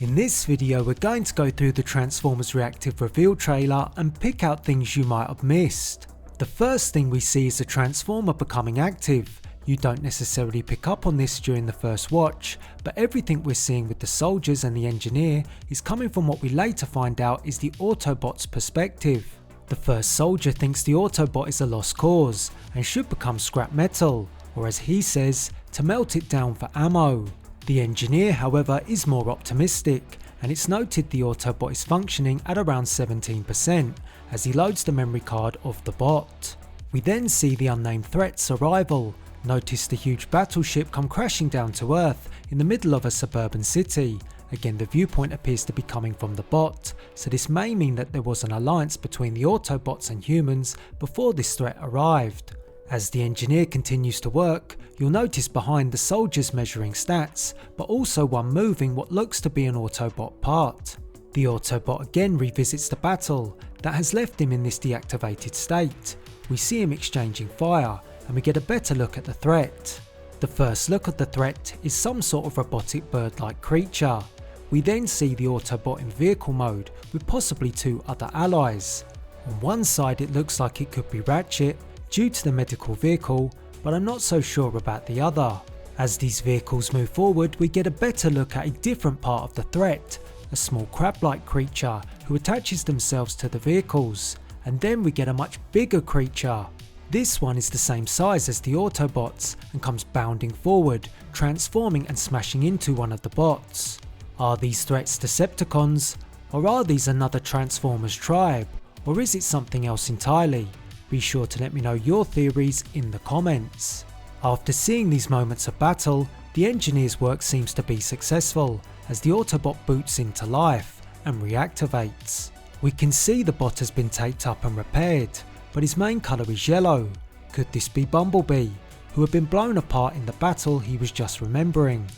In this video we're going to go through the Transformers Reactive reveal trailer and pick out things you might have missed. The first thing we see is the Transformer becoming active. You don't necessarily pick up on this during the first watch, but everything we're seeing with the soldiers and the engineer is coming from what we later find out is the Autobot's perspective. The first soldier thinks the Autobot is a lost cause and should become scrap metal, or as he says, to melt it down for ammo. The engineer, however, is more optimistic, and it's noted the Autobot is functioning at around 17% as he loads the memory card of the bot. We then see the unnamed threat's arrival. Notice the huge battleship come crashing down to Earth in the middle of a suburban city. Again, the viewpoint appears to be coming from the bot, so this may mean that there was an alliance between the Autobots and humans before this threat arrived. As the engineer continues to work, you'll notice behind the soldiers measuring stats, but also one moving what looks to be an Autobot part. The Autobot again revisits the battle that has left him in this deactivated state. We see him exchanging fire, and we get a better look at the threat. The first look at the threat is some sort of robotic bird-like creature. We then see the Autobot in vehicle mode with possibly two other allies. On one side it looks like it could be Ratchet due to the medical vehicle, but I'm not so sure about the other. As these vehicles move forward, we get a better look at a different part of the threat, a small crab-like creature who attaches themselves to the vehicles, and then we get a much bigger creature. This one is the same size as the Autobots and comes bounding forward, transforming and smashing into one of the bots. Are these threats Decepticons, or are these another Transformers tribe, or is it something else entirely? Be sure to let me know your theories in the comments. After seeing these moments of battle, the engineer's work seems to be successful as the Autobot boots into life and reactivates. We can see the bot has been taped up and repaired, but his main colour is yellow. Could this be Bumblebee, who had been blown apart in the battle he was just remembering?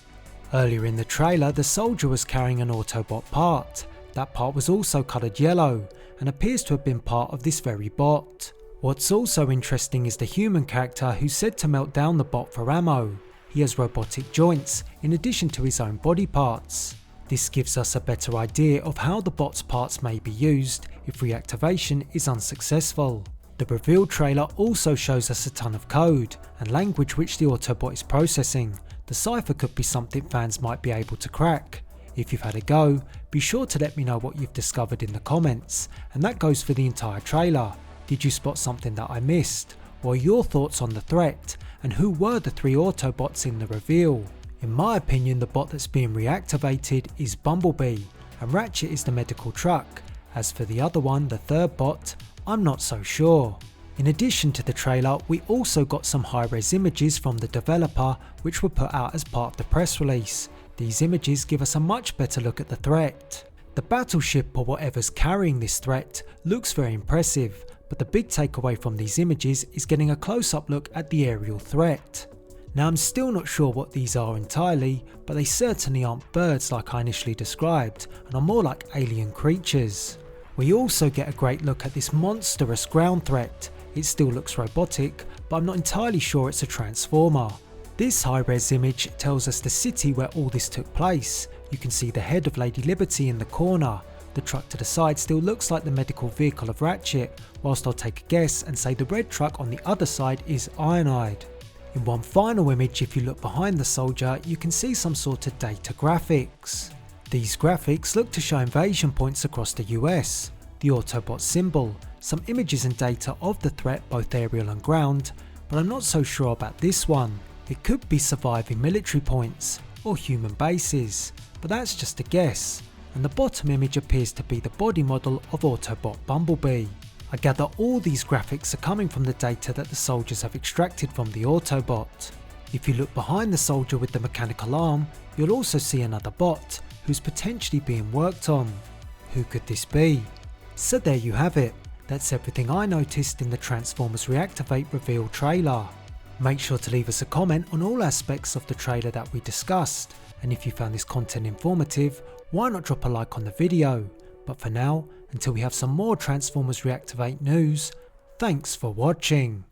Earlier in the trailer, the soldier was carrying an Autobot part. That part was also coloured yellow and appears to have been part of this very bot. What's also interesting is the human character who's said to melt down the bot for ammo. He has robotic joints in addition to his own body parts. This gives us a better idea of how the bot's parts may be used if reactivation is unsuccessful. The reveal trailer also shows us a ton of code and language which the Autobot is processing. The cipher could be something fans might be able to crack. If you've had a go, be sure to let me know what you've discovered in the comments, and that goes for the entire trailer. Did you spot something that I missed? What are your thoughts on the threat? And who were the three Autobots in the reveal? In my opinion, the bot that's being reactivated is Bumblebee, and Ratchet is the medical truck. As for the other one, the third bot, I'm not so sure. In addition to the trailer, we also got some high-res images from the developer which were put out as part of the press release. These images give us a much better look at the threat. The battleship or whatever's carrying this threat looks very impressive, but the big takeaway from these images is getting a close-up look at the aerial threat. Now I'm still not sure what these are entirely, but they certainly aren't birds like I initially described and are more like alien creatures. We also get a great look at this monstrous ground threat. It still looks robotic, but I'm not entirely sure it's a Transformer. This high-res image tells us the city where all this took place. You can see the head of Lady Liberty in the corner. The truck to the side still looks like the medical vehicle of Ratchet, whilst I'll take a guess and say the red truck on the other side is Ironhide. In one final image, if you look behind the soldier, you can see some sort of data graphics. These graphics look to show invasion points across the US, the Autobot symbol, some images and data of the threat both aerial and ground, but I'm not so sure about this one. It could be surviving military points or human bases, but that's just a guess. And the bottom image appears to be the body model of Autobot Bumblebee. I gather all these graphics are coming from the data that the soldiers have extracted from the Autobot. If you look behind the soldier with the mechanical arm, you'll also see another bot who's potentially being worked on. Who could this be? So there you have it. That's everything I noticed in the Transformers Reactivate reveal trailer. Make sure to leave us a comment on all aspects of the trailer that we discussed, and if you found this content informative, why not drop a like on the video? But for now, until we have some more Transformers Reactivate news, thanks for watching.